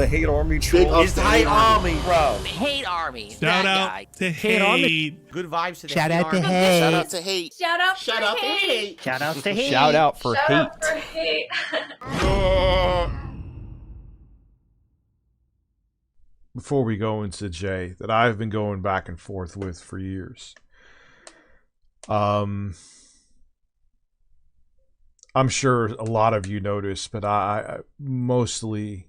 the hate army troll. It's the hate army, bro. Hate army. Shout out to hate. Good vibes to the Shout hate out to army. hate. Shout out to hate. Shout out Shout for out to hate. hate. Shout out to hate. Shout out for Shout hate. out for hate. Before we go into Jay, that I've been going back and forth with for years. I'm sure a lot of you noticed, but I mostly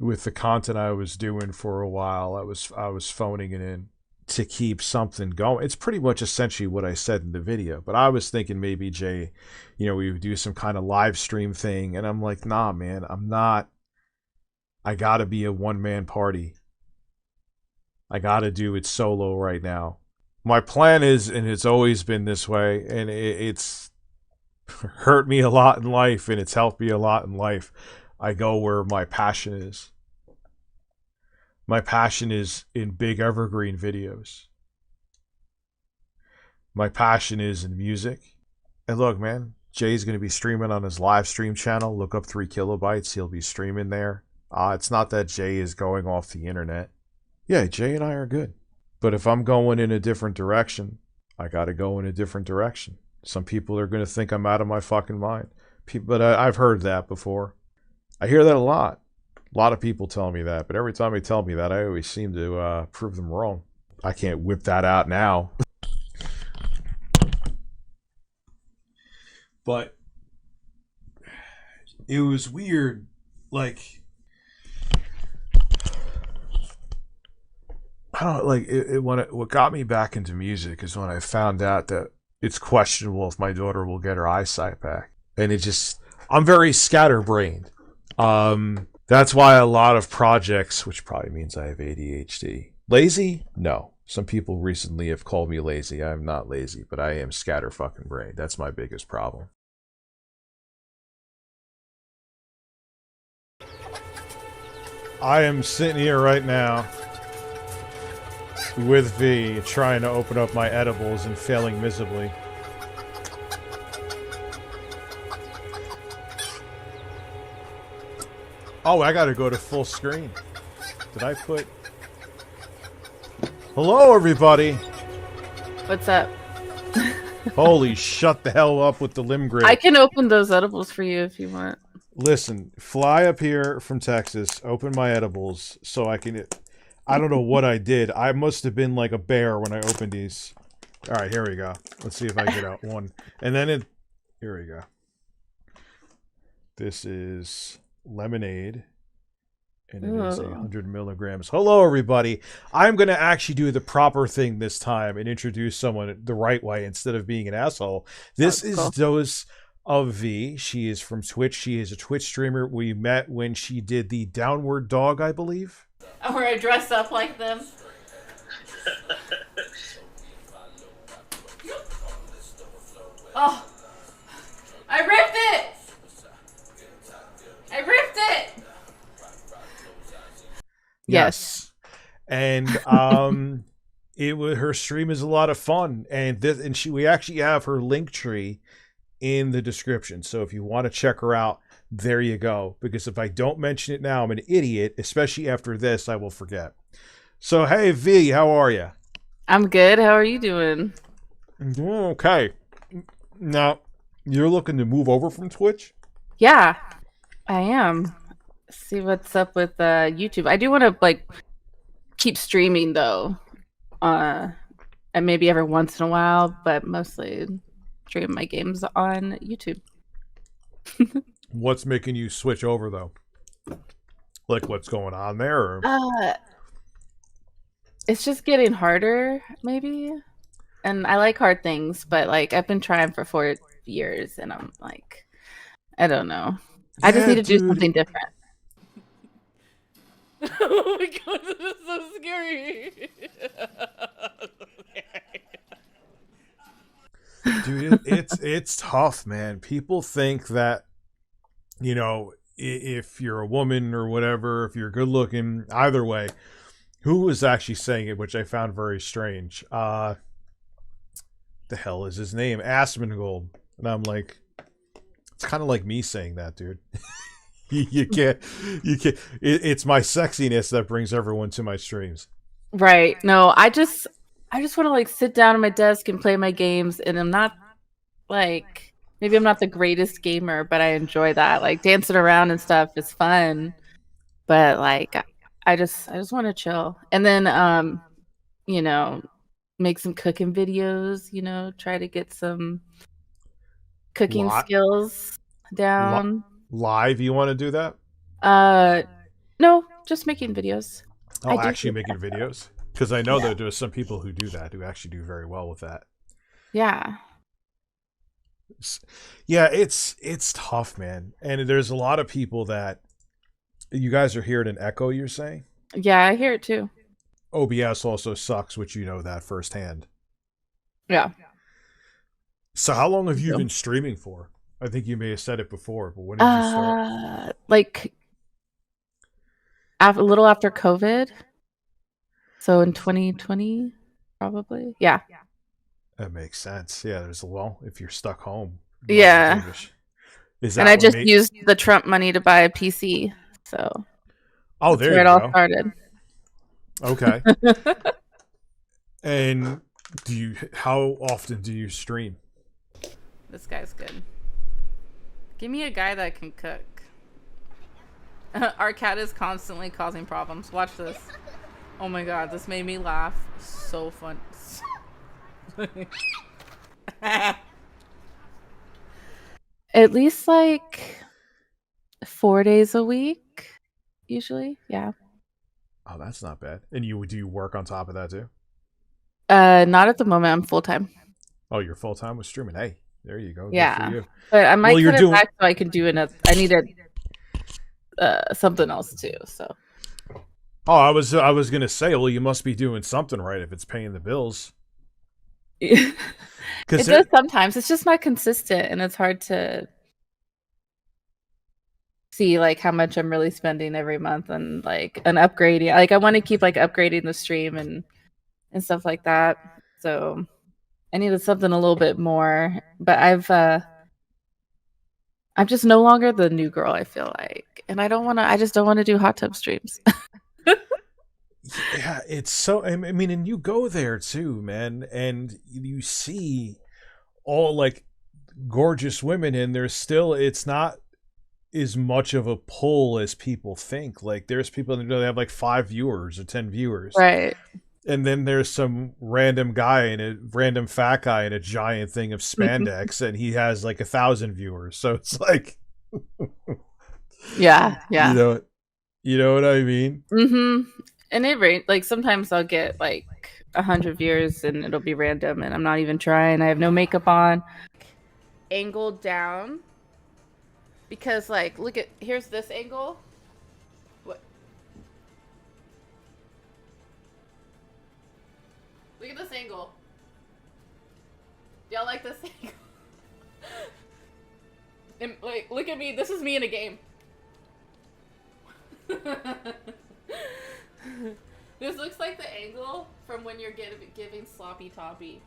with the content I was doing for a while, I was phoning it in to keep something going. It's pretty much essentially what I said in the video, but I was thinking maybe Jay, we would do some kind of live stream thing, and I'm like, nah, man, I'm not. I gotta be a one-man party. I gotta do it solo right now. My plan is, and it's always been this way, and it's hurt me a lot in life, and it's helped me a lot in life. I go where my passion is. My passion is in big evergreen videos. My passion is in music. And look, man, Jay's going to be streaming on his live stream channel. Look up 3 Kilobytes. He'll be streaming there. It's not that Jay is going off the internet. Yeah, Jay and I are good. But if I'm going in a different direction, I got to go in a different direction. Some people are going to think I'm out of my fucking mind. But I've heard that before. I hear that a lot. A lot of people tell me that. But every time they tell me that, I always seem to prove them wrong. I can't whip that out now. But it was weird. Like, I don't what got me back into music is when I found out that it's questionable if my daughter will get her eyesight back. And I'm very scatterbrained. That's why a lot of projects, which probably means I have ADHD. Lazy? No. Some people recently have called me lazy. I'm not lazy, but I am scatter fucking brain. That's my biggest problem. I am sitting here right now with V trying to open up my edibles and failing miserably. Oh, I gotta go to full screen. Did I put... Hello, everybody! What's up? Holy, shut the hell up with the limb grip. I can open those edibles for you if you want. Listen, fly up here from Texas, open my edibles so I can... I don't know what I did. I must have been like a bear when I opened these. Alright, here we go. Let's see if I get out one. And then here we go. This is lemonade. And it is 100 milligrams. Hello, everybody. I'm going to actually do the proper thing this time and introduce someone the right way instead of being an asshole. This is Dose of V. She is from Twitch. She is a Twitch streamer. We met when she did the Downward Dog, I believe. Where I dress up like them. Oh, I ripped it! I ripped it! Yes. And her stream is a lot of fun, and we actually have her link tree in the description. So if you want to check her out, there you go. Because if I don't mention it now, I'm an idiot. Especially after this, I will forget. So hey V, how are you? I'm good. How are you doing? I'm doing okay. Now, you're looking to move over from Twitch? Yeah, I am. See what's up with YouTube. I do want to keep streaming though, and maybe every once in a while, but mostly stream my games on YouTube. What's making you switch over though? Like what's going on there? Or? It's just getting harder, maybe. And I like hard things, but I've been trying for 4 years, and I'm like, I don't know. I just need to do something different. Oh my god, this is so scary. Dude, it's tough, man. People think that, if you're a woman or whatever, if you're good looking, either way, who was actually saying it, which I found very strange. The hell is his name? Asmongold. And I'm like, it's kind of like me saying that, dude. You can't. You can't. It's my sexiness that brings everyone to my streams. Right. No, I just want to like sit down at my desk and play my games, and I'm not like maybe I'm not the greatest gamer, but I enjoy that. Like dancing around and stuff is fun. But like I just want to chill. And then you know, make some cooking videos, try to get some cooking Li- skills li- down. Live, you want to do that? Uh no, just making videos. I Oh, do actually feel making bad. videos, because I know Yeah. that there's some people who do that who actually do very well with that. Yeah. Yeah, it's tough, man. And there's a lot of people that you guys are hearing an echo. You're saying Yeah, I hear it too. OBS also sucks, which you know that firsthand. Yeah. So how long have I you do. been streaming for? I think you may have said it before, but when did you start? Like a little after COVID. So in 2020, probably. Yeah. That makes sense. Yeah, there's well, if you're stuck home, you might as well Yeah. give a Is And that I what just made? used the Trump money to buy a PC. So Oh, that's there where it you all go. started. Okay. And do you? How often do you stream? This guy's good. Give me a guy that can cook. Our cat is constantly causing problems. Watch this. Oh my god, this made me laugh. So fun. At least like 4 days a week, usually. Yeah. Oh, that's not bad. And you do you work on top of that too? Not at the moment. I'm full time. Oh, you're full time with streaming. Hey, there you go. Good for Yeah, you. but I Well, might you're cut it doing. back so I can do another. I needed something else too. So Oh, I was gonna say, well, you must be doing something right if it's paying the bills. it Because does sometimes. It's just not consistent, and it's hard to see like how much I'm really spending every month and like an upgrading. Like I want to keep like upgrading the stream and stuff like that. So I needed something a little bit more, but I'm just no longer the new girl, I feel like. And I just don't want to do hot tub streams. yeah, it's so. I mean, and you go there too, man, and you see all like gorgeous women, and there's still it's not as much of a pull as people think. Like there's people that they have like 5 viewers or 10 viewers, Right. and then there's some random guy and a random fat guy in a giant thing of spandex, and he has like 1,000 viewers. So it's like, Yeah, you yeah. know, you know what I mean? And like sometimes I'll get like 100 views and it'll be random and I'm not even trying. I have no makeup on. Angled down because like here's this angle. What? Look at this angle. Y'all like this angle? And like look at me. This is me in a game. This looks like the angle from when you're giving sloppy toppy.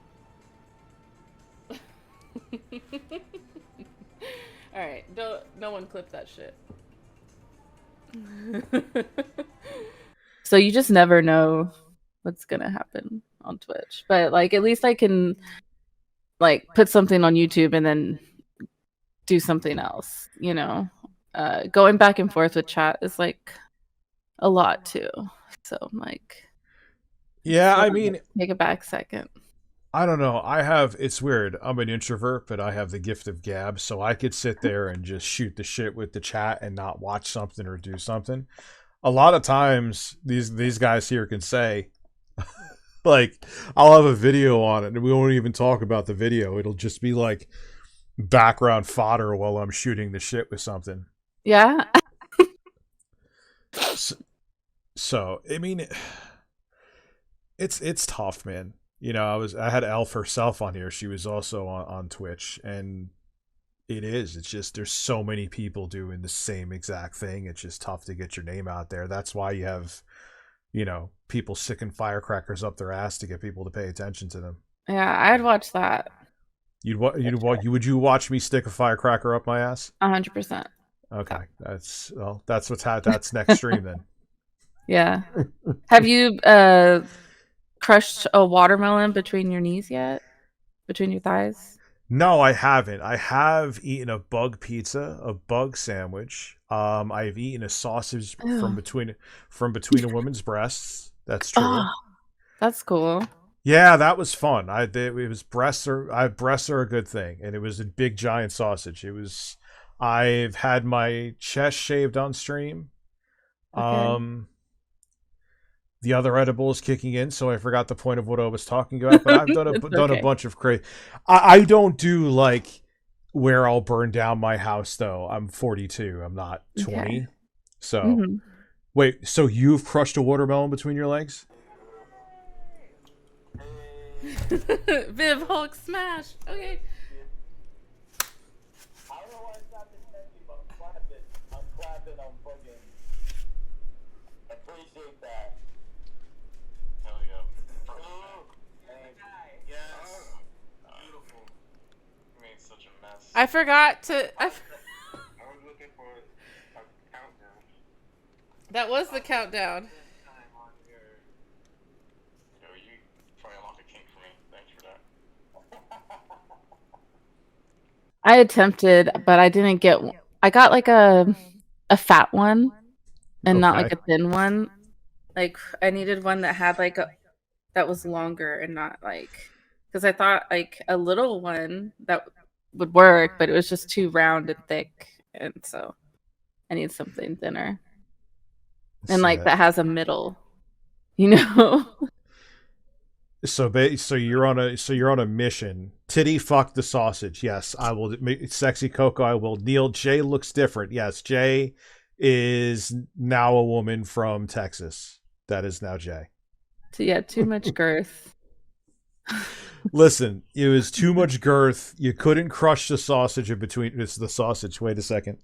All right, no one clip that shit. So you just never know what's gonna happen on Twitch, but like at least I can like put something on YouTube and then do something else. Going back and forth with chat is like a lot too. So I'm like, I Yeah, just I want to mean, take a back second. I don't know. It's weird. I'm an introvert, but I have the gift of gab, so I could sit there and just shoot the shit with the chat and not watch something or do something. A lot of times, these guys here can say, like, I'll have a video on it, and we won't even talk about the video. It'll just be like background fodder while I'm shooting the shit with something. Yeah. So I mean, it's tough, man. I had Elf herself on here. She was also on Twitch, and it's just there's so many people doing the same exact thing. It's just tough to get your name out there. That's why you have, people sticking firecrackers up their ass to get people to pay attention to them. Yeah, I'd watch that. Would you watch me stick a firecracker up my ass? 100%. Okay, that's next stream then. Yeah. Have you crushed a watermelon between your knees yet? Between your thighs? No, I haven't. I have eaten a bug pizza, a bug sandwich. I've eaten a sausage Ew. from between a woman's breasts. That's Oh, true. that's cool. Yeah, that was fun. It was breasts are a good thing, and it was a big giant sausage. It was. I've had my chest shaved on stream. Okay. Um, the other edible is kicking in, so I forgot the point of what I was talking about. But I've It's done a okay. bunch of crazy. I don't do like where I'll burn down my house though. I'm 42. I'm not Okay. 20. So Hmm. wait. So you've crushed a watermelon between your legs? Viv Hulk smash. Okay. I don't know why it's not this messy, but I'm clapping. I'm clapping. I'm fucking. Appreciate that. Hell yeah. Thank Yes. Beautiful. You made such a mess. I forgot to. I was looking for a countdown. That was the countdown. Time on your. Yo, you try to unlock a kink for me. Thanks for that. I attempted, but I didn't get. I got like a fat one, and not like Okay. a thin one. Like I needed one that had like a that was longer and not like because I thought like a little one that would work, but it was just too round and thick, and so I need something thinner and like that has a middle, you know. So you're on a mission. Titty fuck the sausage. Yes, I will. Sexy Coco. I will kneel. Jay looks different. Yes, Jay is now a woman from Texas. That is now Jay. So yeah, too much girth. Listen, it was too much girth. You couldn't crush the sausage in between. It's the sausage. Wait a second.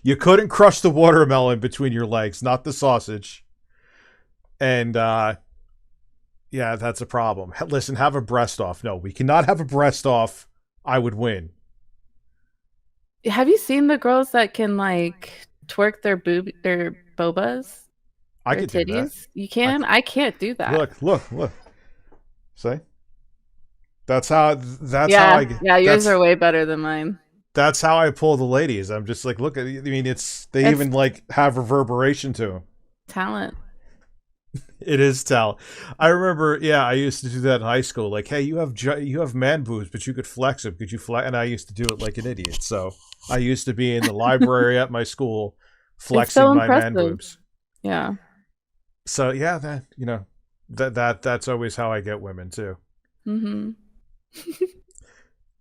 You couldn't crush the watermelon between your legs, not the sausage. And yeah, that's a problem. Listen, have a breast off. No, we cannot have a breast off. I would win. Have you seen the girls that can like twerk their bobas, I their could do that. titties? You can. I can't do that. Look. See? That's how Yeah, yeah, yours that's are way better than mine. that's how I pull the ladies. I'm just like, look at. I mean, they It's even like have reverberation to them. talent. It is talent. I remember, yeah, I used to do that in high school. Like, hey, you have man boobs, but you could flex them. Could you flex? And I used to do it like an idiot. So I used to be in the library at my school It's so flexing my man impressive. boobs. Yeah. So yeah, that's always how I get women too. Mm-hmm.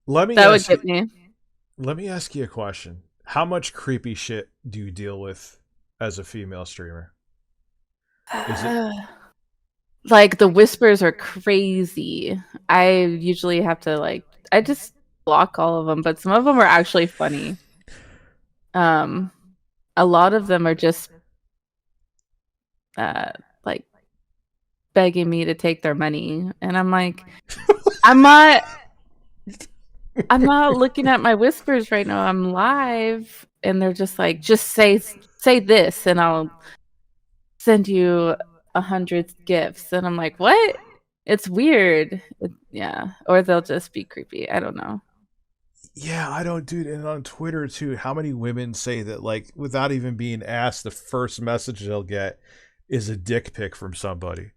Let me That would ask get you, me. let me ask you a question. How much creepy shit do you deal with as a female streamer? Is it Like the whispers are crazy. I usually have to like I just block all of them, but some of them are actually funny. Um, a lot of them are just like begging me to take their money, and I'm like, I'm not. I'm not looking at my whispers right now. I'm live, and they're just like, just say this, and I'll send you 100 gifts. And I'm like, what? It's weird. Yeah, or they'll just be creepy. I don't know. Yeah, I don't do it. And on Twitter too, how many women say that like without even being asked, the first message they'll get is a dick pic from somebody.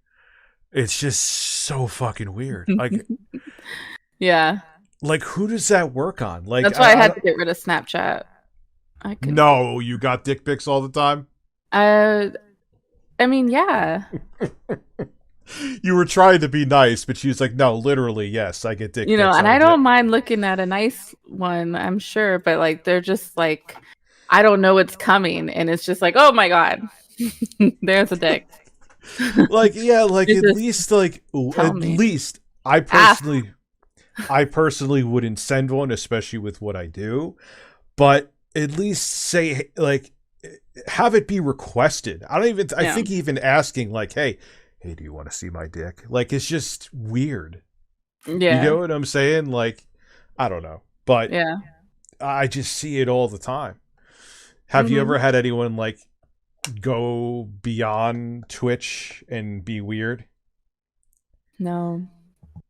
It's just so fucking weird. Yeah, Like who does that work on? Like that's why I had to get rid of Snapchat. I couldn't. no, you got dick pics all the time. I mean, yeah. You were trying to be nice, but she was like, "No, literally, yes, I get dick You know, pics." and I don't mind looking at a nice one, I'm sure, but like they're just like I don't know what's coming, and it's just like, oh my god, there's a dick. Like, yeah, like You at just least, like tell at me. least Ask. I personally wouldn't send one, especially with what I do. But at least say like, have it be requested. I don't even. I Yeah. think even asking like, hey, do you want to see my dick? Like, it's just weird. Yeah. You know what I'm saying? Like, I don't know, but Yeah. I just see it all the time. Have you ever had anyone like go beyond Twitch and be weird? No.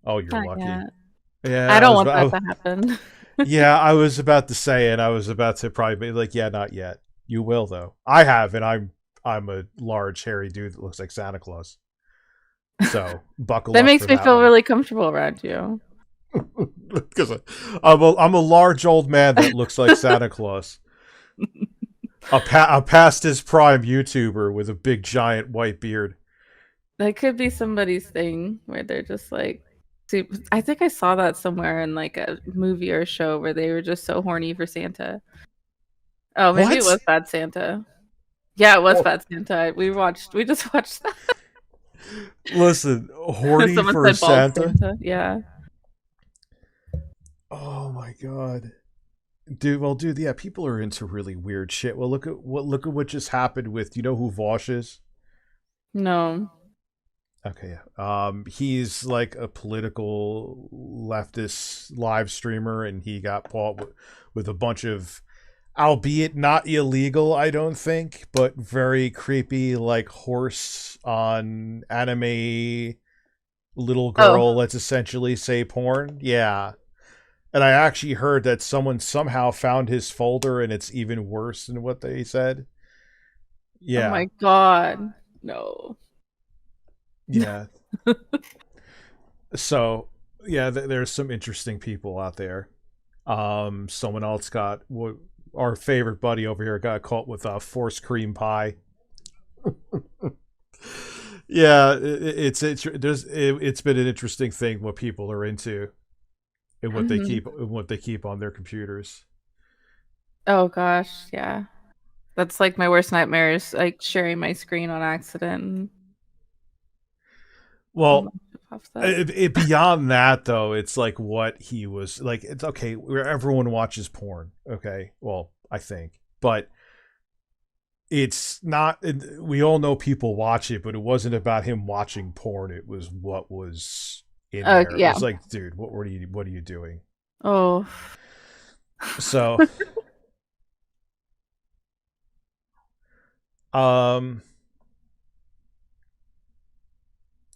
Oh, you're Not lucky. yet. Yeah, I don't want that to happen. Yeah, I was about to say, and I was about to probably be like, yeah, not yet. You will though. I have, and I'm a large hairy dude that looks like Santa Claus. So buckle That up makes for me that feel one. really comfortable around you. Because I'm a large old man that looks like Santa Claus. A past his prime YouTuber with a big giant white beard. That could be somebody's thing where they're just like, I think I saw that somewhere in like a movie or a show where they were just so horny for Santa. Oh, maybe it What? was Bad Santa. Yeah, it was Oh. Bad Santa. We just watched that. Listen, horny Someone for said Bald Santa? Yeah. Oh my god. Dude, yeah, people are into really weird shit. Well, look at what just happened with, you know who Vosh is? No. Okay, yeah. He's like a political leftist live streamer, and he got caught with a bunch of, albeit not illegal, I don't think, but very creepy, like horse on anime little girl. Oh. Let's essentially say porn. Yeah. And I actually heard that someone somehow found his folder, and it's even worse than what they said. Yeah. Oh my god. No. Yeah. So, yeah, there's some interesting people out there. Someone else got, our favorite buddy over here got caught with forced cream pie. Yeah, it's been an interesting thing what people are into and what they keep on their computers. Oh gosh, yeah. That's like my worst nightmare is like sharing my screen on accident. Well, beyond that though, it's like what he was like. It's okay. Where everyone watches porn. Okay, well, I think, but it's not. We all know people watch it, but it wasn't about him watching porn. It was what was in there. Yeah. It was like, dude, what are you doing? Oh. So,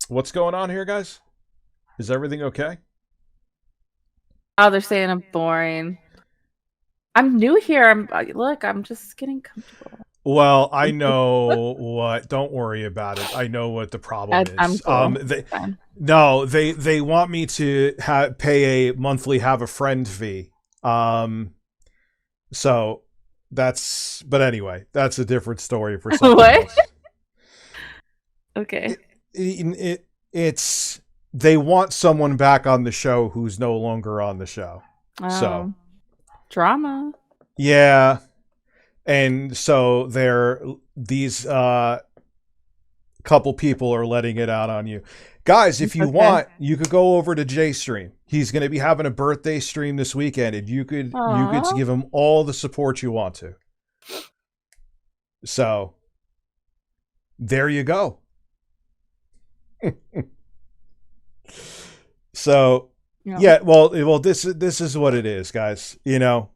what's going on here, guys? Is everything okay? Oh, they're saying I'm boring. I'm new here. I'm just getting comfortable. Well, I know what. Don't worry about it. I know what the problem is. I'm cool. They want me to pay a monthly have a friend fee. So that's. But anyway, that's a different story for something else. Okay. It's they want someone back on the show who's no longer on the show. So drama. Yeah. And so these couple people are letting it out on you. Guys, if you want, you could go over to Jay's stream. He's going to be having a birthday stream this weekend, and you could give him all the support you want to. So there you go. So yeah, well this is what it is, guys, you know.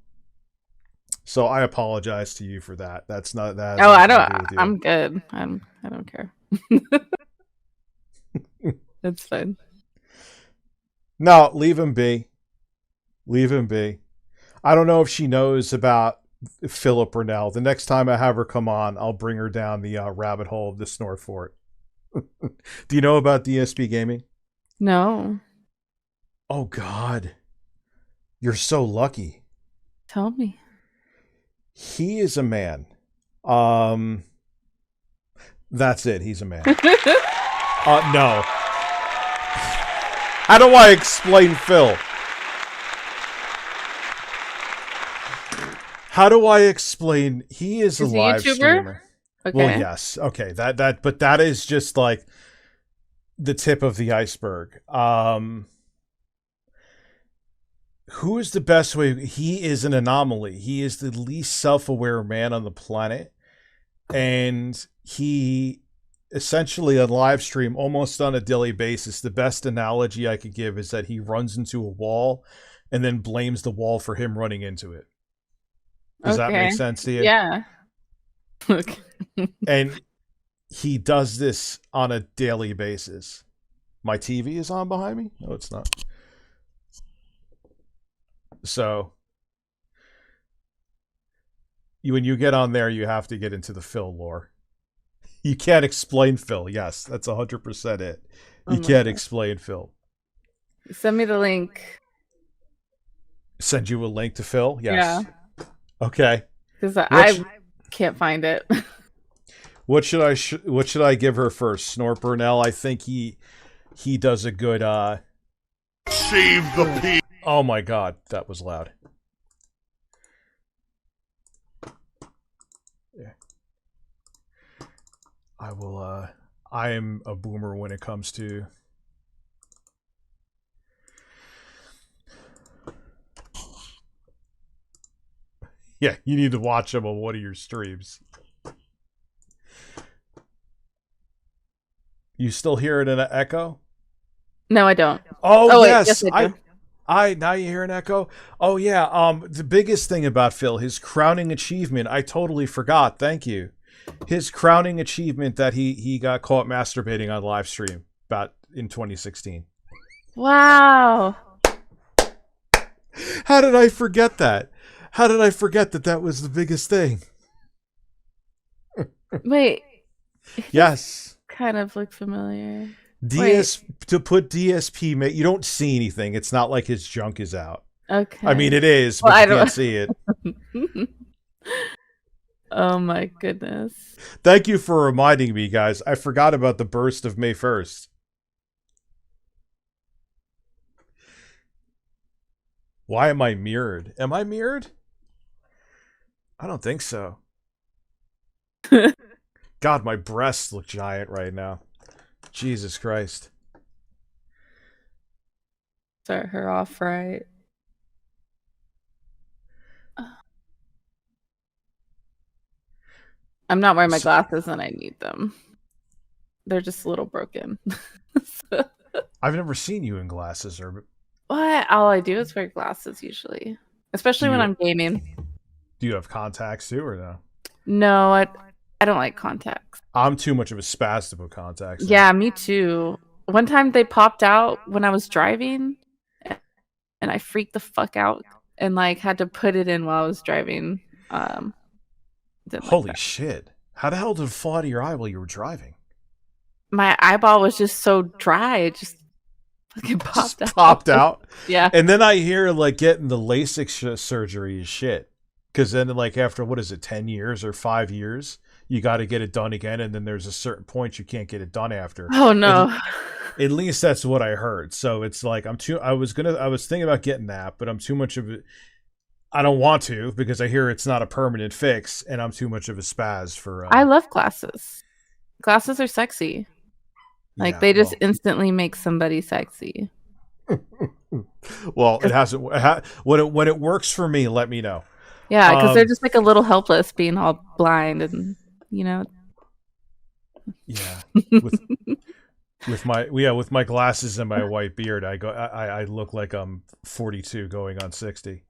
So I apologize to you for that. That's not that. Oh, I don't. I'm good. I don't care. It's fine. No, leave him be. Leave him be. I don't know if she knows about Philip Burnell. The next time I have her come on, I'll bring her down the rabbit hole of the snort fort. Do you know about DSP Gaming? No. Oh God, you're so lucky. Tell me. He is a man. That's it. He's a man. No. How do I explain Phil? How do I explain? He is a live streamer. Okay. Well, yes. Okay. But that is just like the tip of the iceberg. Who is the best way? He is an anomaly. He is the least self-aware man on the planet. And he essentially on live stream almost on a daily basis. The best analogy I could give is that he runs into a wall and then blames the wall for him running into it. Does that make sense to you? Yeah. Okay. And he does this on a daily basis. My TV is on behind me? No, it's not. So when you get on there, you have to get into the Phil lore. You can't explain Phil. Yes, that's 100% it. Oh You my can't God. explain Phil. Send me the link. Send you a link to Phil? Yes. Yeah. Okay. Because What I can't find it. What should I give her first? Snort Burnell. I think he does a good Save the pig. Oh my god, that was loud. Yeah. I am a boomer when it comes to Yeah, you need to watch him on one of your streams. You still hear it in an echo? No, I don't. Oh, wait, yes. I do. I now you hear an echo? Oh yeah, the biggest thing about Phil, his crowning achievement, I totally forgot. Thank you. His crowning achievement that he got caught masturbating on live stream about in 2016. Wow. How did I forget that? How did I forget that that was the biggest thing? Wait. Yes. Kind of look familiar. To put DSP, you don't see anything. It's not like his junk is out. Okay. I mean, it is, but Well, you can't see it. Oh my goodness. Thank you for reminding me, guys. I forgot about the burst of May 1st. Why am I mirrored? Am I mirrored? I don't think so. God, my breasts look giant right now. Jesus Christ. Start her off right. I'm not wearing my glasses and I need them. They're just a little broken. I've never seen you in glasses or What? All I do is wear glasses usually. Especially when I'm gaming. Do you have contacts too or no? No, I don't like contacts. I'm too much of a spaz to put contacts in. Yeah, me too. One time they popped out when I was driving and I freaked the fuck out and like had to put it in while I was driving. Holy shit. How the hell did it fall out of your eye while you were driving? My eyeball was just so dry, it just fucking popped out. Yeah. And then I hear like getting the LASIK surgery is shit. Because then like after, what is it, 10 years or 5 years, you got to get it done again. And then there's a certain point you can't get it done after. Oh no. At least that's what I heard. So it's like I was thinking about getting that, but I'm too much of it. I don't want to because I hear it's not a permanent fix, and I'm too much of a spaz for. I love glasses. Glasses are sexy. Like Yeah, they just instantly make somebody sexy. Well, it hasn't. When it works for me, let me know. Yeah, because they're just like a little helpless, being all blind, and Yeah. With my glasses and my white beard, I look like I'm 42 going on 60.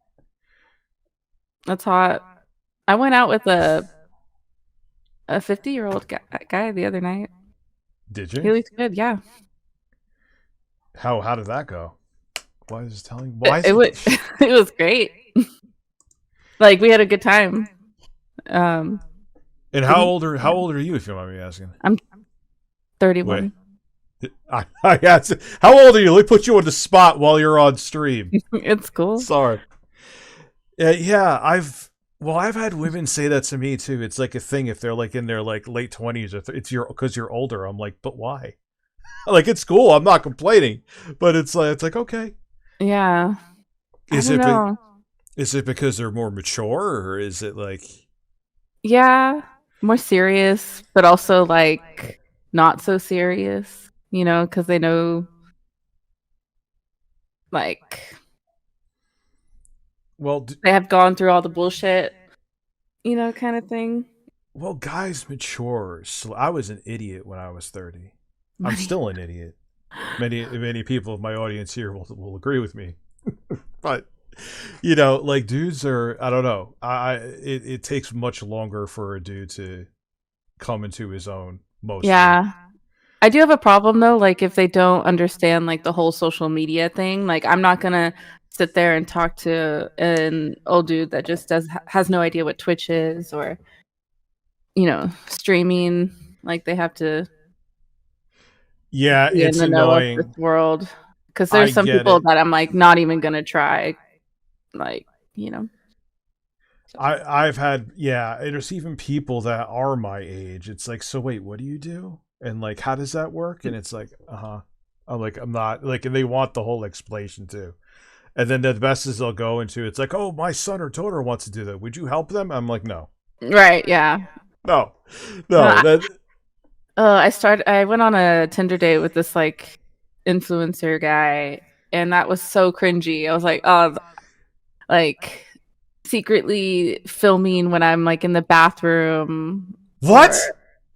That's hot. I went out with a 50-year-old guy the other night. Did you? He looks good, yeah. How did that go? Why is it telling? It was great. Like we had a good time. And how old are you, if you don't mind me asking? I'm 31. Wait. How old are you? Let me put you on the spot while you're on stream. It's cool. Sorry. Yeah, I've had women say that to me too. It's like a thing if they're like in their like late 20s or because you're older. I'm like, but why? Like it's cool. I'm not complaining, but it's like okay. Yeah. Is it because they're more mature, or is it like? Yeah, more serious, but also like not so serious. You know, because they know, like. Well, they have gone through all the bullshit, you know, kind of thing. Well, guys mature. I was an idiot when I was 30. I'm still an idiot. Many people of my audience here will agree with me. But You know, like dudes are, I don't know. It takes much longer for a dude to come into his own mostly. Yeah. I do have a problem though, like if they don't understand like the whole social media thing, like I'm not gonna sit there and talk to an old dude that just has no idea what Twitch is or streaming. Like they have to Yeah, be in it's the know of this annoying. world. Because I there's some get people it. that I'm like not even gonna try. Like, you know. I've had, yeah, there's even people that are my age. It's like, so wait, what do you do? And like, how does that work? And it's like, uh-huh. I'm like, I'm not like, and they want the whole explanation too. And then the best is they'll go into, it's like, oh, my son or daughter wants to do that. Would you help them? I'm like, no. Right, yeah. No. No, No. That I went on a Tinder date with this like influencer guy, and that was so cringy. I was like, oh, like secretly filming when I'm like in the bathroom, what?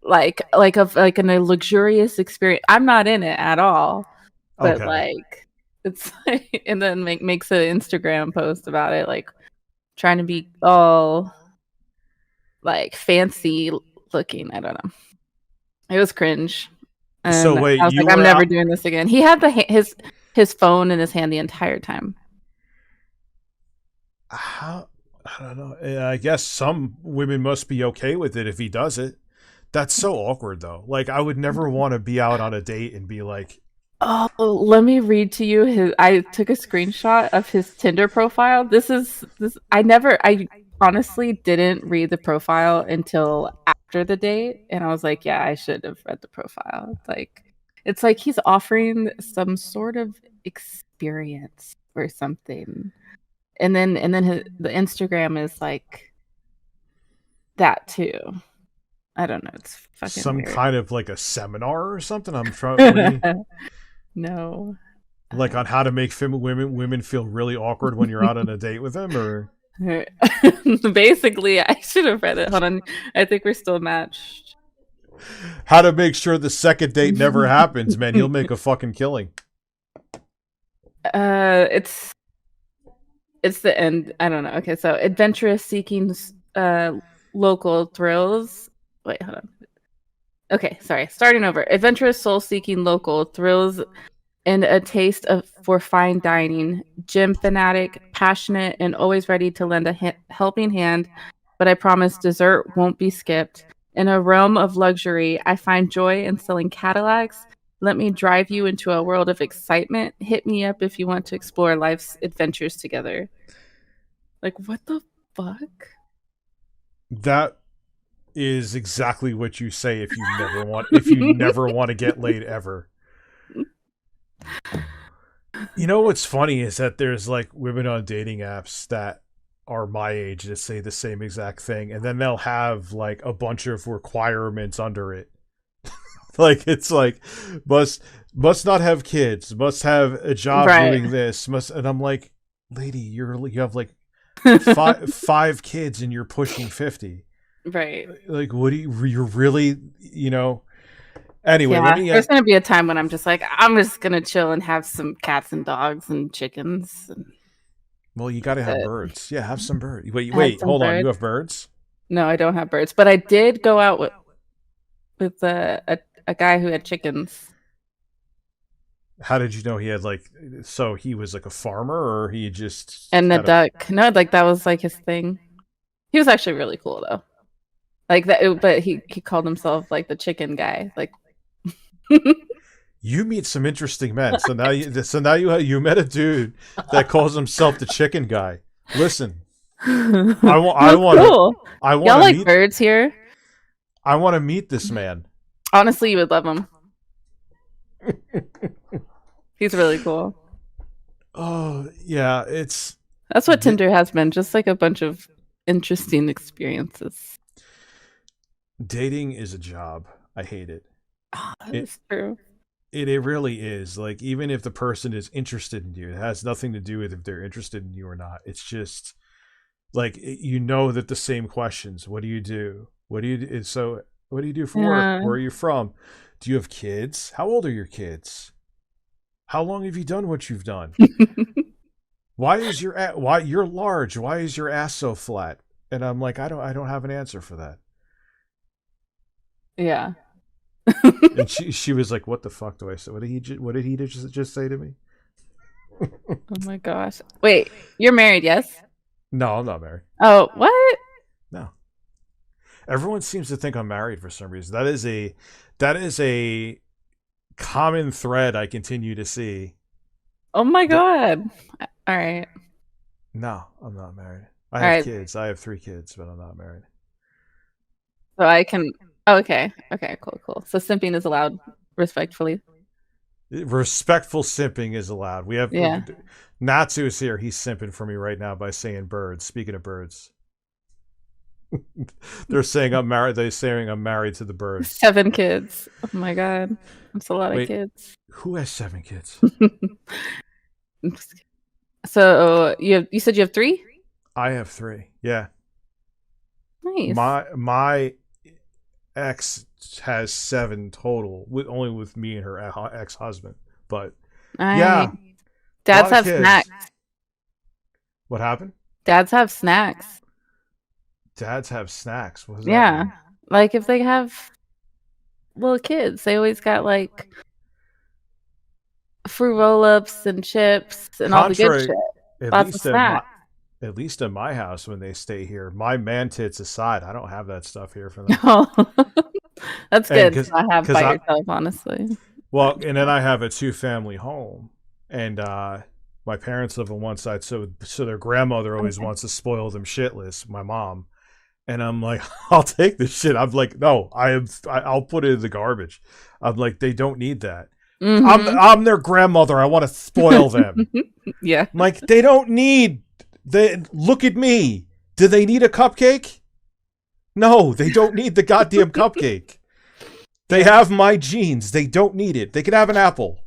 or like in a luxurious experience. I'm not in it at all, but Okay. like it's like, and then makes an Instagram post about it, like trying to be all like fancy looking. I don't know. It was cringe. So And wait, I was you like, I'm were never out. doing this again. He had his phone in his hand the entire time. How? I don't know. I guess some women must be okay with it if he does it. That's so awkward though. Like I would never want to be out on a date and be like, Oh, let me read to you his. I took a screenshot of his Tinder profile. This. I honestly didn't read the profile until after the date, and I was like, yeah, I should have read the profile. It's like he's offering some sort of experience or something, and then the Instagram is like that too. I don't know. It's fucking some weird. kind of like a seminar or something. I'm trying. What do you No. like on how to make women feel really awkward when you're out on a date with them, or Basically, I should have read it. Hold on. I think we're still matched. how to make sure the second date never happens? Man, you'll make a fucking killing. It's the end. I don't know. Okay, so adventurous seeking local thrills. Wait, hold on. Okay, sorry. Starting over. Adventurous soul seeking local thrills and a taste for fine dining. Gym fanatic, passionate, and always ready to lend a helping hand, but I promise dessert won't be skipped. In a realm of luxury, I find joy in selling Cadillacs. Let me drive you into a world of excitement. Hit me up if you want to explore life's adventures together. Like, what the fuck? That is exactly what you say if you never want to get laid ever. You know what's funny is that there's like women on dating apps that are my age that say the same exact thing, and then they'll have like a bunch of requirements under it. Like it's like must not have kids, must have a job Right. doing this, must, and I'm like, lady, you have like five kids and you're pushing 50. Right. Like what do you're really, you know? Anyway, let Yeah. me There's gonna be a time when I'm just like, I'm just gonna chill and have some cats and dogs and chickens. well, you got to have But birds. Yeah, have some birds. Wait, I had some hold on. You birds. have birds? No, I don't have birds, but I did go out with a guy who had chickens How did you know he had like? So he was like a farmer, or he just and a had a? duck. No, like that was like his thing. He was actually really cool though. Like that, but he called himself like the chicken guy. Like, You meet some interesting men. So now you met a dude that calls himself the chicken guy. Listen, I want I That's want to cool. I want Y'all to like meet birds here? I want to meet this man. Honestly, you would love him. He's really cool. Oh yeah, That's what Tinder has been, just like a bunch of interesting experiences. dating is a job. I hate it. That's true. It really is. Like even if the person is interested in you, it has nothing to do with if they're interested in you or not. It's just like you know that the same questions. What do you do? What do you do? So what do you do for work? Yeah. Where are you from? Do you have kids? How old are your kids? How long have you done what you've done? why is your why you're large? Why is your ass so flat? And I'm like, I don't have an answer for that. Yeah. And she was like, what the fuck do I say? What did he just say to me? Oh my gosh. Wait, you're married, yes? No, I'm not married. Oh, what? No. Everyone seems to think I'm married for some reason. That is a common thread I continue to see. Oh my god. All right. No, I'm not married. I All have right. kids. I have 3 kids, but I'm not married. So I can. Oh, okay. Okay. Cool. So simping is allowed, respectfully. Respectful simping is allowed. We have Yeah. Natsu is here. He's simping for me right now by saying birds. Speaking of birds. They're saying I'm married. They're saying I'm married to the birds. 7 kids. Oh my god. That's a lot of kids. Who has 7 kids? So you said you have 3? I have 3. Yeah. Nice. My ex has 7 total, only with me and her ex-husband. But yeah, dads have snacks. What happened? Dads have snacks. Dads have snacks. What does that mean? Like if they have little kids, they always got like fruit roll-ups and chips and all the good shit. Lots of snacks. At least in my house when they stay here, my man tits aside, I don't have that stuff here for them. Oh, that's good to not have by yourself, honestly. Well, and then I have a 2-family home, and my parents live on one side, so their grandmother always wants to spoil them shitless, my mom. And I'm like, I'll take this shit. I'm like, no, I'll put it in the garbage. I'm like, they don't need that. Mm-hmm. I'm their grandmother. I want to spoil them. Yeah. I'm like, they don't need. Look at me. Do they need a cupcake? No, they don't need the goddamn cupcake. They have my genes. They don't need it. They can have an apple.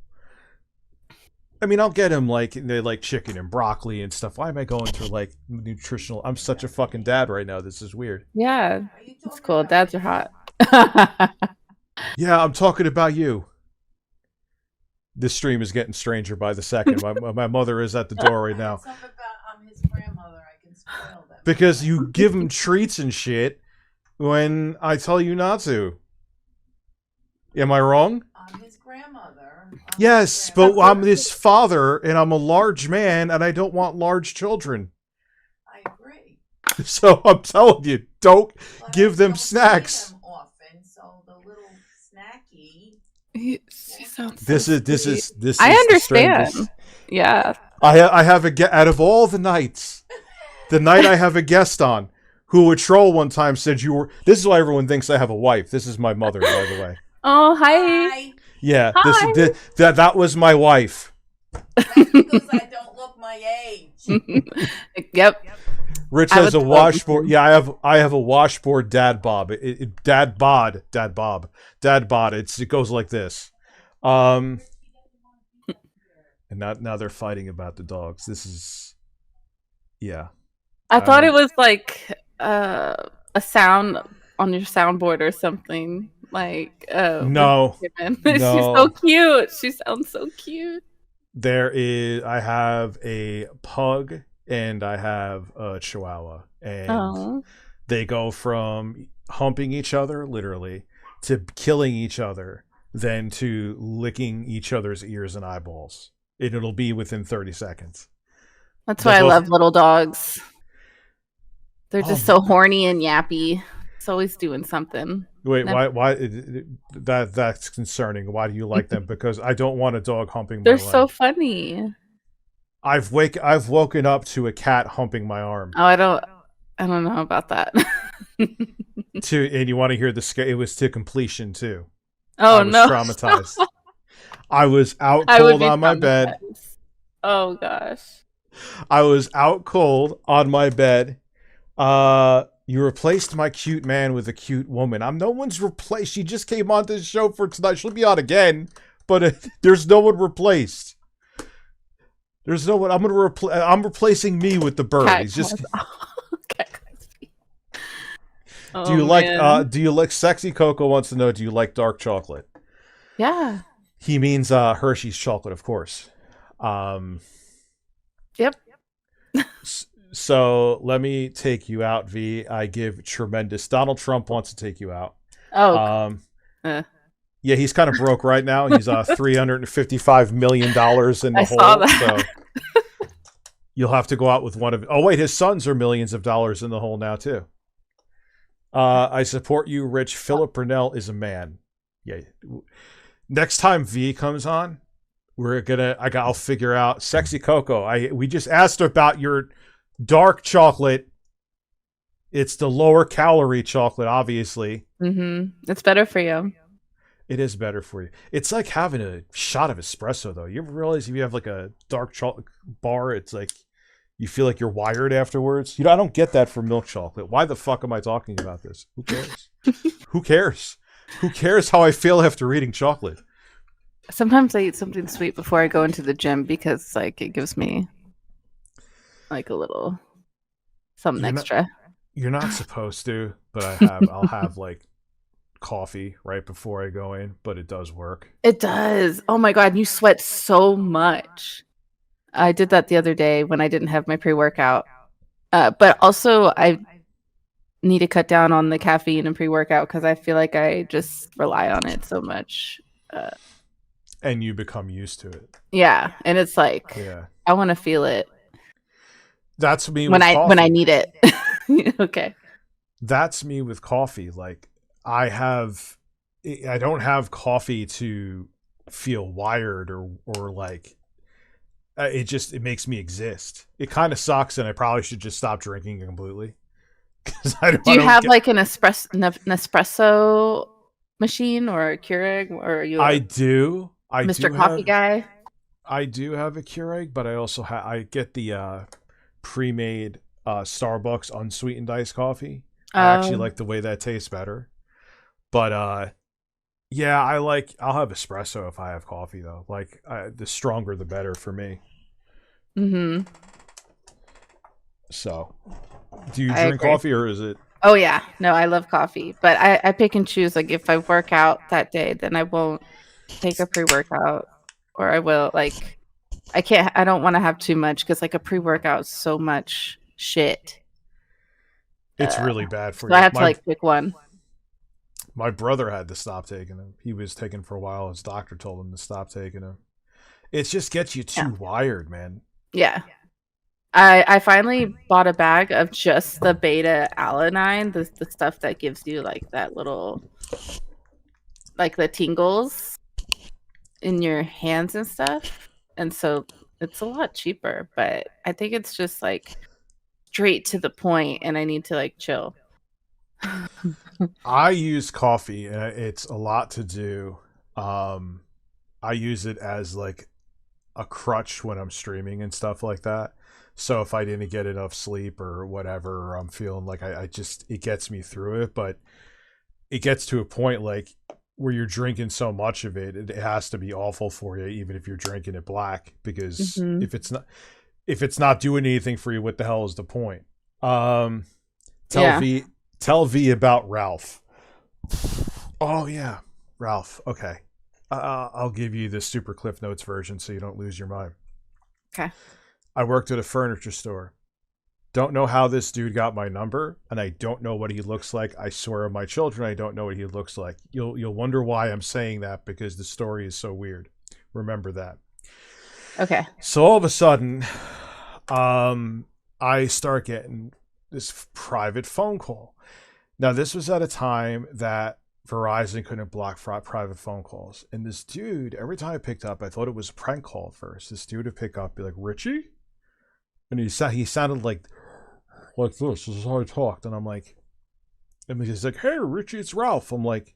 I mean, I'll get them they like chicken and broccoli and stuff. Why am I going through like nutritional? I'm such a fucking dad right now. This is weird. Yeah, it's cool. Dads are hot. Yeah, I'm talking about you. This stream is getting stranger by the second. My mother is at the door right now. I'm his grandmother. I can spoil them. Because you give him treats and shit when I tell you not to. Am I wrong? I'm his grandmother. Yes, but I'm his father, and I'm a large man, and I don't want large children. I agree. So I'm telling you, don't give them snacks. Them often, so the little snacky. She sounds this so is I understand. Yeah. I have out of all the nights, the night I have a guest on, who a troll one time said you were. This is why everyone thinks I have a wife. This is my mother, by the way. Oh, hi. Yeah, hi. That was my wife. That's because I don't look my age. Yep. Rich has a washboard. Yeah, I have a washboard dad bob. Dad bod. It goes like this. And now they're fighting about the dogs. This is, yeah. I thought it was like a sound on your soundboard or something. Like no. She's so cute. She sounds so cute. I have a pug and I have a chihuahua, and they go from humping each other literally to killing each other, then to licking each other's ears and eyeballs. It'll be within 30 seconds. That's why I love little dogs. They're just so horny and yappy. It's always doing something. Wait, why that's concerning. Why do you like them? Because I don't want a dog humping my leg. They're so funny. I've woken up to a cat humping my arm. Oh, I don't know about that. And you want to hear it was to completion too. Oh, I was traumatized. I was out cold on my bed. Oh gosh. I was out cold on my bed. You replaced my cute man with a cute woman. No one's replaced. She just came on this show for tonight. She'll be on again, but there's no one replaced. There's no one. I'm replacing me with the bird. He's just. Do you like Sexy Coco wants to know, do you like dark chocolate? Yeah. He means Hershey's chocolate, of course. Yep. So let me take you out, V. I give tremendous. Donald Trump wants to take you out. Oh, Yeah, he's kind of broke right now. He's $355 million in the I hole. saw that. So you'll have to go out with one of. Oh wait, his sons are millions of dollars in the hole now too. I support you, Rich. Philip Burnell is a man. Yeah. Next time V comes on, I'll figure out Sexy Coco. We just asked about your dark chocolate. It's the lower calorie chocolate, obviously. It's better for you. It is better for you. It's like having a shot of espresso, though. You ever realize if you have like a dark chocolate bar, it's like you feel like you're wired afterwards? I don't get that for milk chocolate. Why the fuck am I talking about this? Who cares? Who cares? Who cares how I feel after eating chocolate? Sometimes I eat something sweet before I go into the gym because like it gives me like a little something extra. You're not supposed to, but I'll have like coffee right before I go in, but it does work. It does. Oh my god, you sweat so much. I did that the other day when I didn't have my pre-workout. But also I need to cut down on the caffeine and pre-workout because I feel like I just rely on it so much. And you become used to it. Yeah, and it's like I want to feel it. That's me when I need it. Okay. That's me with coffee. Like I don't have coffee to feel wired or like it makes me exist. It kind of sucks, and I probably should just stop drinking it completely. Do you have like an espresso machine or a Keurig, or are you? I do. Mr. Coffee guy. I do have a Keurig, but I also I get the pre-made Starbucks unsweetened iced coffee. I actually like the way that tastes better. But yeah, I'll have espresso if I have coffee though. Like the stronger the better for me. So, do you drink coffee or is it? Oh yeah, no, I love coffee, but I pick and choose. Like if I work out that day, then I won't take a pre-workout, or I will like. I don't want to have too much because like a pre-workout is so much shit. It's really bad for you. I have to like pick one. My brother had to stop taking them. He was taking for a while. His doctor told him to stop taking them. It just gets you too wired, man. Yeah. I finally bought a bag of just the beta alanine, the stuff that gives you like that little, like the tingles in your hands and stuff. And so it's a lot cheaper, but I think it's just like straight to the point and I need to like chill. I use coffee and it's a lot to do. I use it as like a crutch when I'm streaming and stuff like that. So if I didn't get enough sleep or whatever, or I'm feeling like it gets me through it, but it gets to a point like where you're drinking so much of it, it has to be awful for you, even if you're drinking it black, because if it's not doing anything for you, what the hell is the point? Tell V about Ralph. Oh yeah, Ralph. Okay. I'll give you the super Cliff Notes version so you don't lose your mind. Okay. I worked at a furniture store. Don't know how this dude got my number, and I don't know what he looks like. I swear on my children, I don't know what he looks like. You'll wonder why I'm saying that, because the story is so weird. Remember that. Okay. So all of a sudden, I start getting this private phone call. Now, this was at a time that Verizon couldn't block private phone calls. And this dude, every time I picked up, I thought it was a prank call at first. This dude would pick up, be like, Richie? And he sounded like this. This is how I talked. And I'm like, and he's like, hey, Richie, it's Ralph. I'm like,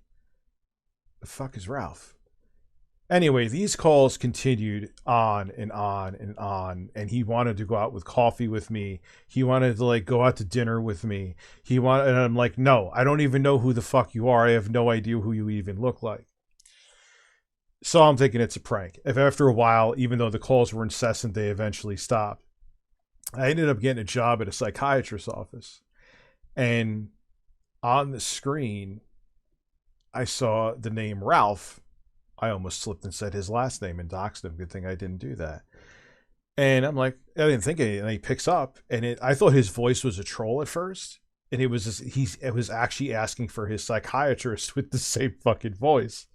the fuck is Ralph? Anyway, these calls continued on and on and on, and he wanted to go out with coffee with me. He wanted to like go out to dinner with me. And I'm like, no, I don't even know who the fuck you are. I have no idea who you even look like. So I'm thinking it's a prank. If after a while, even though the calls were incessant, they eventually stopped. I ended up getting a job at a psychiatrist's office, and on the screen, I saw the name Ralph. I almost slipped and said his last name and doxed him. Good thing I didn't do that. And I'm like, I didn't think anything. And he picks up, and I thought his voice was a troll at first, and it was actually asking for his psychiatrist with the same fucking voice.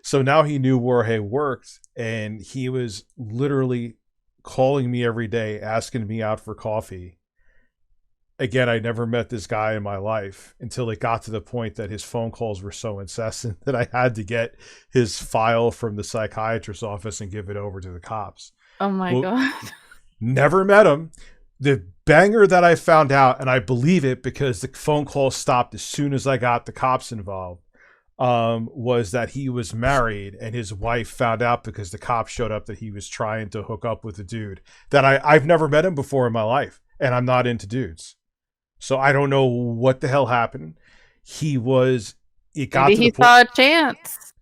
So now he knew where I worked, and he was literally calling me every day, asking me out for coffee. Again, I never met this guy in my life until it got to the point that his phone calls were so incessant that I had to get his file from the psychiatrist's office and give it over to the cops. Oh my God. Never met him. The banger that I found out, and I believe it because the phone call stopped as soon as I got the cops involved, was that he was married and his wife found out because the cops showed up that he was trying to hook up with a dude that I've never met him before in my life, and I'm not into dudes. So I don't know what the hell happened. Maybe he saw a chance.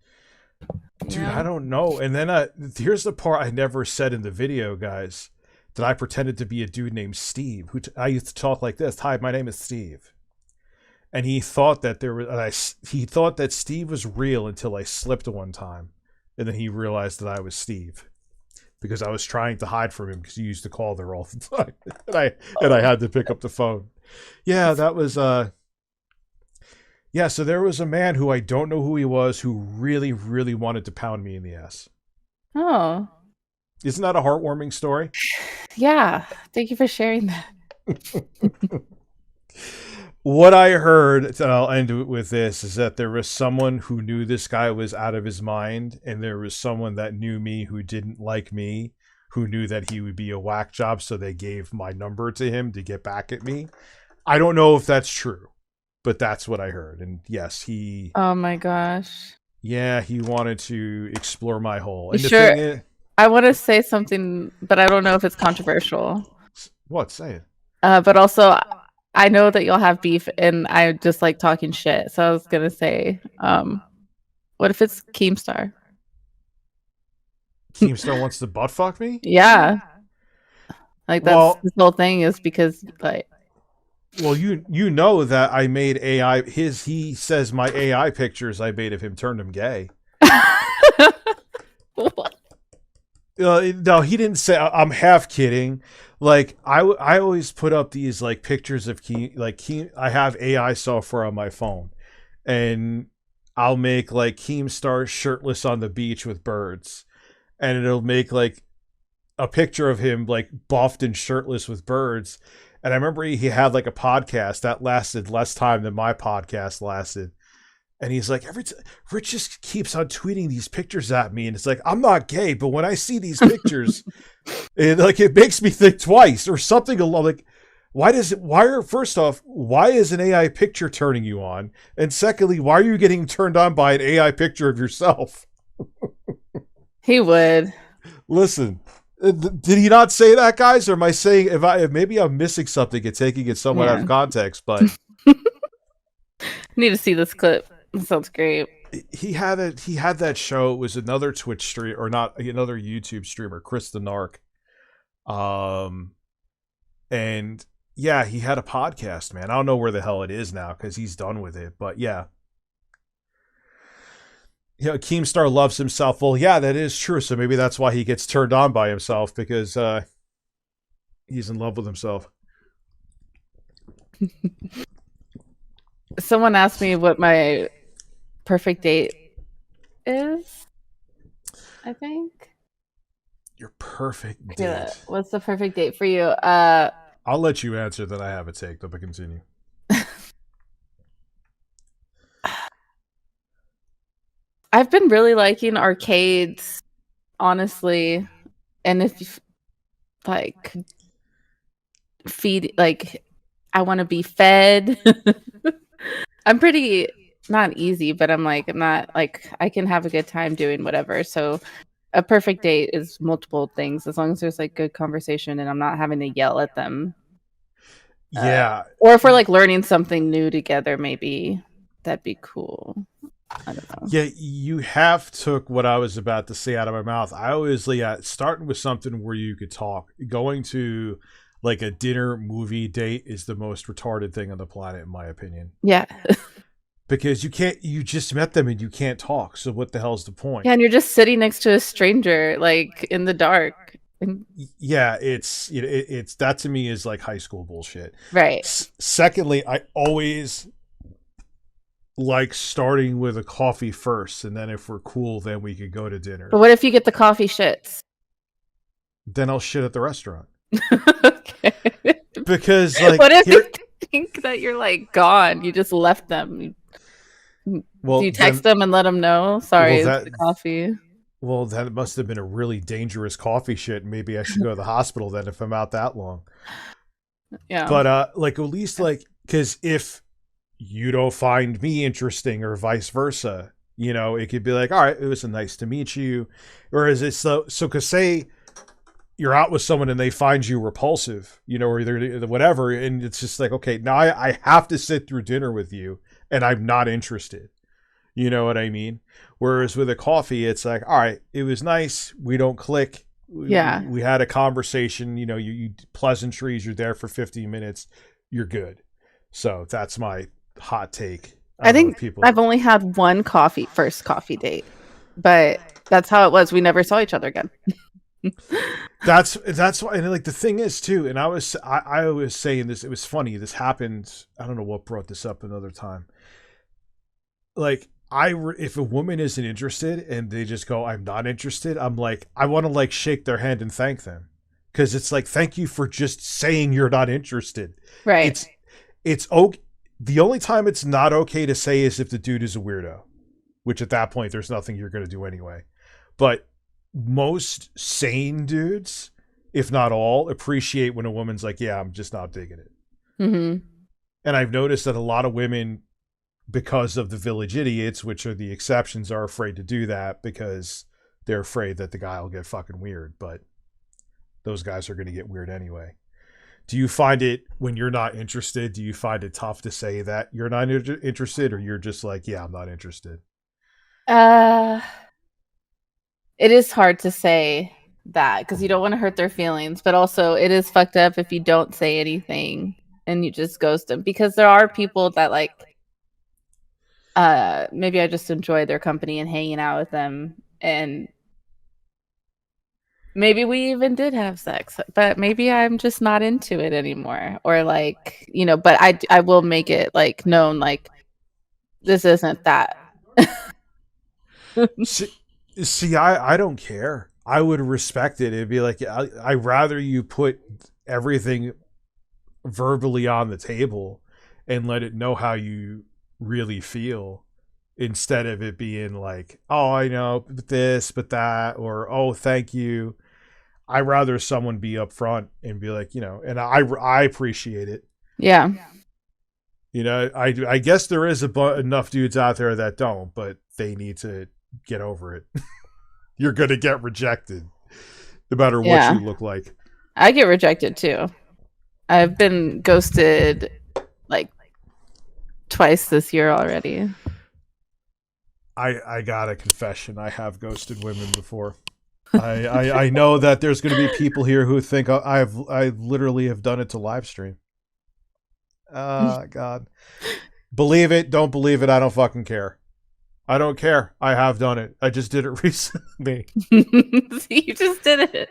Dude, I don't know. And then here's the part I never said in the video, guys, that I pretended to be a dude named Steve. I used to talk like this. Hi, my name is Steve. And he thought that he thought that Steve was real until I slipped one time. And then he realized that I was Steve. Because I was trying to hide from him because he used to call there all the time. and I had to pick up the phone. Yeah, that was yeah, so there was a man who I don't know who he was who really, really wanted to pound me in the ass. Oh. Isn't that a heartwarming story? Yeah. Thank you for sharing that. What I heard, and I'll end it with this, is that there was someone who knew this guy was out of his mind, and there was someone that knew me who didn't like me, who knew that he would be a whack job, so they gave my number to him to get back at me. I don't know if that's true, but that's what I heard. And yes, he... Oh my gosh. Yeah, he wanted to explore my hole. And the thing is, I want to say something, but I don't know if it's controversial. What? Say it. But also, I know that y'all have beef, and I just like talking shit. So I was gonna say, what if it's Keemstar? Keemstar wants to butt fuck me? Yeah. Like that's this whole thing is because like. Well, you know that I made AI. He says my AI pictures I made of him turned him gay. What? No, he didn't say. I'm half kidding. Like I always put up these like pictures of I have AI software on my phone, and I'll make like Keemstar shirtless on the beach with birds, and it'll make like a picture of him like buffed and shirtless with birds. And I remember he had like a podcast that lasted less time than my podcast lasted. And he's like, Rich just keeps on tweeting these pictures at me. And it's like, I'm not gay, but when I see these pictures, it makes me think twice or something along like, first off, why is an AI picture turning you on? And secondly, why are you getting turned on by an AI picture of yourself? He would. Listen. Did he not say that, guys? Or am I saying maybe I'm missing something and taking it somewhat out of context? But need to see this clip. It sounds great. He had that show. It was another Twitch stream or not another YouTube streamer, Chris the Narc. And yeah, he had a podcast, man. I don't know where the hell it is now because he's done with it. But yeah. You know, Keemstar loves himself. Well, yeah, that is true. So maybe that's why he gets turned on by himself because he's in love with himself. Someone asked me what my perfect date is. I think your perfect date. Yeah, what's the perfect date for you? I'll let you answer. Then I have a take. But continue. I've been really liking arcades, honestly. And if you, like, I want to be fed. I'm pretty, not easy, but I'm not, I can have a good time doing whatever. So a perfect date is multiple things, as long as there's, like, good conversation and I'm not having to yell at them. Yeah. Or if we're, like, learning something new together, maybe that'd be cool. I don't know. Yeah, you have took what I was about to say out of my mouth. I always starting with something where you could talk. Going to like a dinner movie date is the most retarded thing on the planet, in my opinion. Yeah. Because you just met them and you can't talk. So what the hell's the point? Yeah, and you're just sitting next to a stranger, like in the dark. Yeah, it's it's that to me is like high school bullshit. Right. Secondly, I always like starting with a coffee first, and then if we're cool, then we could go to dinner. But what if you get the coffee shits? Then I'll shit at the restaurant. Okay. Because like what if you think that you're like gone? You just left them. well, do you text them and let them know? Sorry, well, it's the coffee. Well, that must have been a really dangerous coffee shit. Maybe I should go to the hospital then if I'm out that long. Yeah. But like at least like because if you don't find me interesting or vice versa, you know, it could be like, all right, it was nice to meet you. Or is it so because say you're out with someone and they find you repulsive, you know, or they're whatever, and it's just like, okay, now I have to sit through dinner with you and I'm not interested. You know what I mean? Whereas with a coffee, it's like, all right, it was nice. We don't click. Yeah. We had a conversation, you know, you pleasantries, you're there for 15 minutes. You're good. So that's my hot take. I think I've only had one first coffee date, but that's how it was. We never saw each other again. that's why, and like the thing is too, and I was saying this, it was funny. This happened. I don't know what brought this up another time. Like if a woman isn't interested and they just go, I'm not interested, I'm like, I want to like shake their hand and thank them. Cause it's like, thank you for just saying you're not interested. Right. It's okay. The only time it's not okay to say is if the dude is a weirdo, which at that point, there's nothing you're going to do anyway. But most sane dudes, if not all, appreciate when a woman's like, yeah, I'm just not digging it. Mm-hmm. And I've noticed that a lot of women, because of the village idiots, which are the exceptions, are afraid to do that because they're afraid that the guy will get fucking weird. But those guys are going to get weird anyway. Do you find it, when you're not interested, do you find it tough to say that you're not interested, or you're just like, yeah, I'm not interested? It is hard to say that because you don't want to hurt their feelings, but also it is fucked up if you don't say anything and you just ghost them, because there are people that like, maybe I just enjoy their company and hanging out with them, and maybe we even did have sex, but maybe I'm just not into it anymore. Or like, you know, but I will make it like known, like, this isn't that. See, I don't care. I would respect it. It'd be like, I'd rather you put everything verbally on the table and let it know how you really feel, instead of it being like, oh, I know this, but that, or, oh, thank you. I'd rather someone be upfront and be like, you know, and I appreciate it. Yeah. You know, I guess there is enough dudes out there that don't, but they need to get over it. You're going to get rejected no matter what you look like. I get rejected too. I've been ghosted like twice this year already. I got a confession. I have ghosted women before. I know that there's going to be people here who think I literally have done it to live stream. God. Believe it, don't believe it, I don't fucking care. I don't care. I have done it. I just did it recently. You just did it.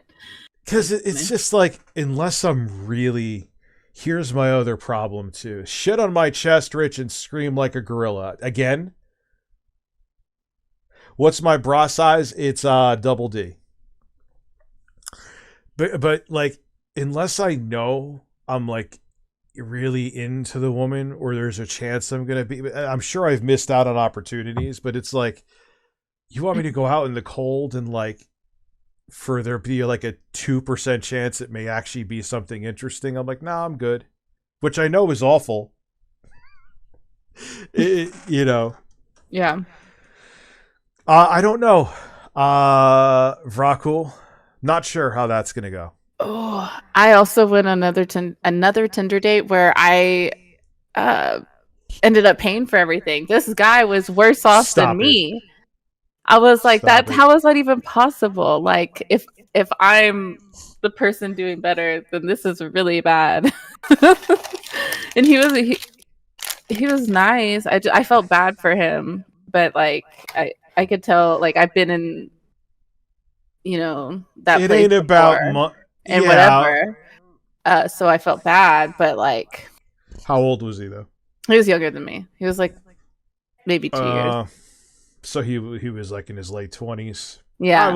Because it's just like, unless I'm really... Here's my other problem too. Shit on my chest, Rich, and scream like a gorilla. Again? What's my bra size? It's double D. But like, unless I know I'm like really into the woman, or there's a chance I'm gonna be, I'm sure I've missed out on opportunities, but it's like, you want me to go out in the cold and like for there be like a 2% chance it may actually be something interesting? I'm like, nah, I'm good. Which I know is awful. You know. Yeah. I don't know. Vrakul, not sure how that's gonna go. Oh, I also went on another Tinder date where I ended up paying for everything. This guy was worse off than me. I was like, how is that even possible? Like, if I'm the person doing better, then this is really bad. And he was nice. I felt bad for him, but like I could tell, like, I've been in that It place ain't about before and yeah. whatever. So I felt bad, but like, How old was he though? he was younger than me. He was like maybe 2 years. So he was like in his late 20s. Yeah.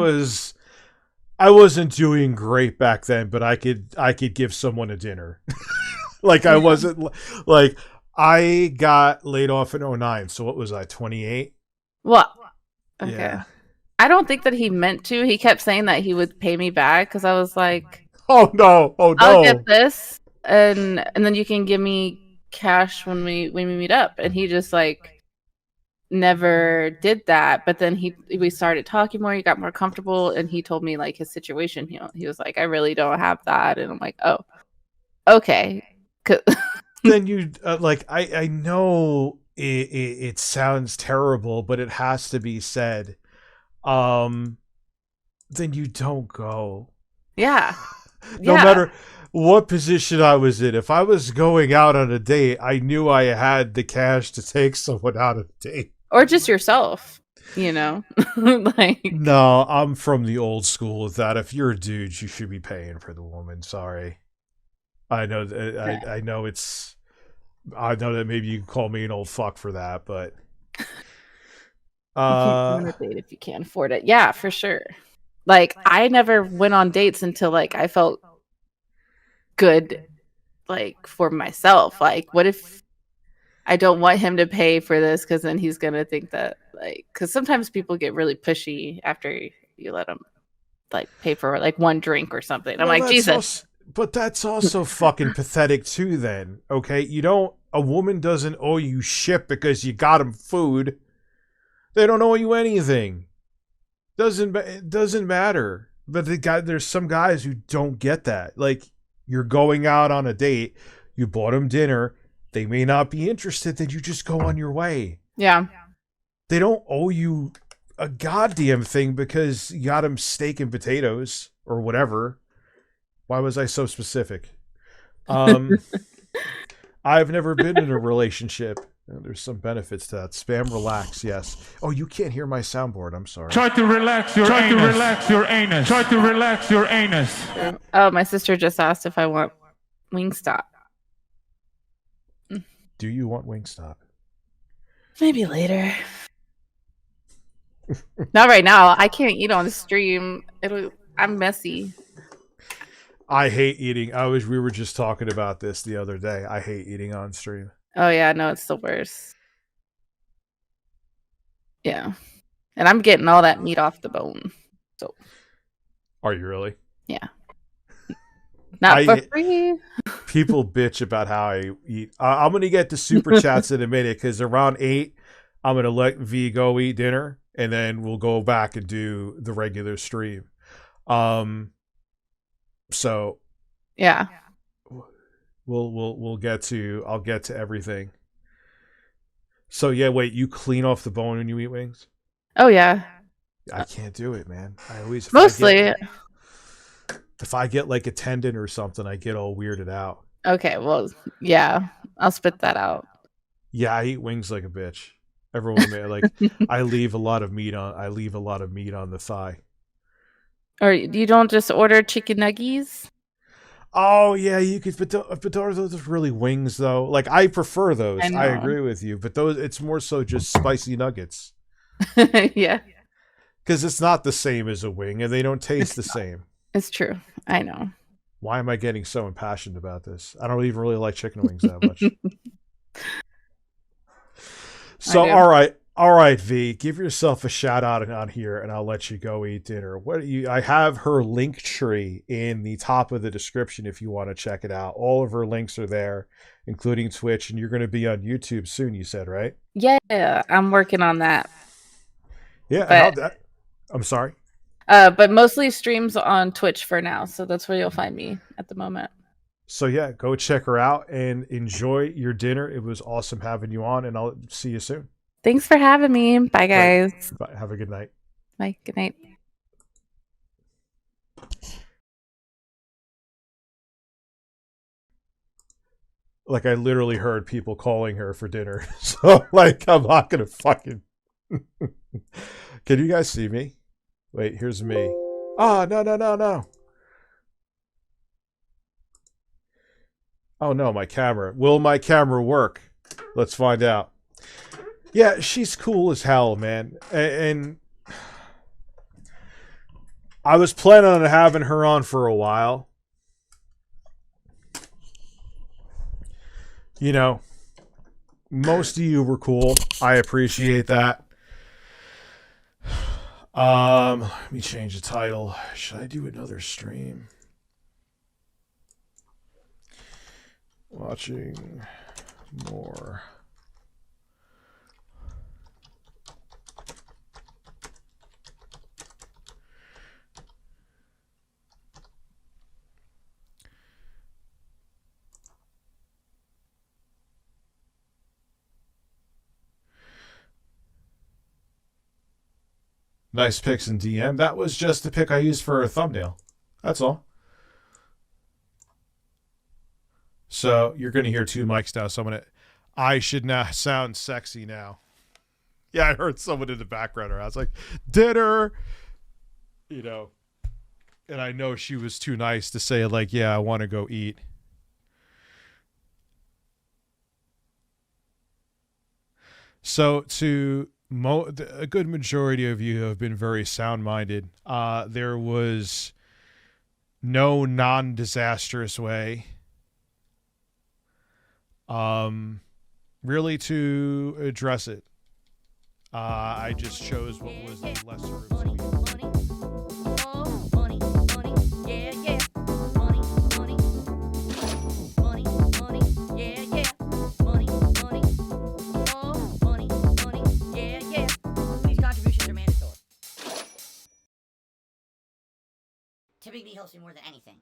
I wasn't doing great back then, but I could give someone a dinner. Like I wasn't like I got laid off in 09. So what was I, 28? Well, okay. Yeah. I don't think that he meant to. He kept saying that he would pay me back because I was like, Oh no. I'll get this and then you can give me cash when we meet up. And he just like never did that. But then we started talking more, he got more comfortable, and he told me like his situation. He was like, I really don't have that. And I'm like, oh, okay. Then you like I know it sounds terrible, but it has to be said. Then you don't go. Yeah. No matter what position I was in, if I was going out on a date, I knew I had the cash to take someone out on a date. Or just yourself, like. No, I'm from the old school with that. If you're a dude, you should be paying for the woman. Sorry. I know that I know that maybe you can call me an old fuck for that, but You can't go on a date if you can't afford it. Yeah, for sure. Like, I never went on dates until like I felt good, like, for myself. Like, what if I don't want him to pay for this because then he's gonna think that, like, because sometimes people get really pushy after you let them like pay for like one drink or something. I'm like, Jesus. But that's also fucking pathetic too then, okay? A woman doesn't owe you shit because you got them food. They don't owe you anything. It doesn't matter. But there's some guys who don't get that. Like, you're going out on a date, you bought them dinner, they may not be interested, then you just go on your way. Yeah. They don't owe you a goddamn thing because you got them steak and potatoes or whatever. Why was I so specific? I've never been in a relationship. There's some benefits to that. Spam relax, yes. Oh, you can't hear my soundboard. I'm sorry. Try to relax your anus. Try to relax your anus. Oh, my sister just asked if I want Wingstop. Do you want Wingstop? Maybe later. Not right now. I can't eat on the stream. I'm messy. I hate eating. We were just talking about this the other day. I hate eating on stream. Oh yeah, no, it's the worst. Yeah. And I'm getting all that meat off the bone. So Are you really? yeah. Not for free. People bitch about how I eat. I'm going to get to super chats in a minute because around 8, I'm going to let V go eat dinner and then we'll go back and do the regular stream. So yeah. I'll get to everything. So yeah, wait, you clean off the bone when you eat wings? Oh yeah. I can't do it, man. If I get like a tendon or something, I get all weirded out. Okay, well, yeah. I'll spit that out. Yeah, I eat wings like a bitch. Everyone like I leave a lot of meat on the thigh. Or you don't just order chicken nuggies? Oh yeah, you could, but are those really wings though? Like I prefer those. I agree with you, but it's more so just spicy nuggets. Yeah, because it's not the same as a wing, and they don't taste the same. It's true. I know. Why am I getting so impassioned about this? I don't even really like chicken wings that much. So all right, V, give yourself a shout out on here, and I'll let you go eat dinner. I have her link tree in the top of the description if you want to check it out. All of her links are there, including Twitch, and you're going to be on YouTube soon. You said, right? Yeah, I'm working on that. Yeah, I'm sorry. But mostly streams on Twitch for now, so that's where you'll find me at the moment. So yeah, go check her out and enjoy your dinner. It was awesome having you on, and I'll see you soon. Thanks for having me. Bye, guys. Bye. Have a good night. Bye. Good night. Like, I literally heard people calling her for dinner. So, like, I'm not going to fucking... Can you guys see me? Wait, here's me. Oh, no, no, no, no. Oh, no, my camera. Will my camera work? Let's find out. Yeah, she's cool as hell, man. And I was planning on having her on for a while. You know, most of you were cool. I appreciate that. Let me change the title. Should I do another stream? Watching more. Nice pics in DM. That was just the pic I used for a thumbnail. That's all. So you're going to hear two mics now. So I should now sound sexy now. Yeah, I heard someone in the background. I was like, dinner. You know, and I know she was too nice to say, like, yeah, I want to go eat. So a good majority of you have been very sound-minded. There was no non-disastrous way really to address it. I just chose what was the lesser of two evils. Typically helps me more than anything.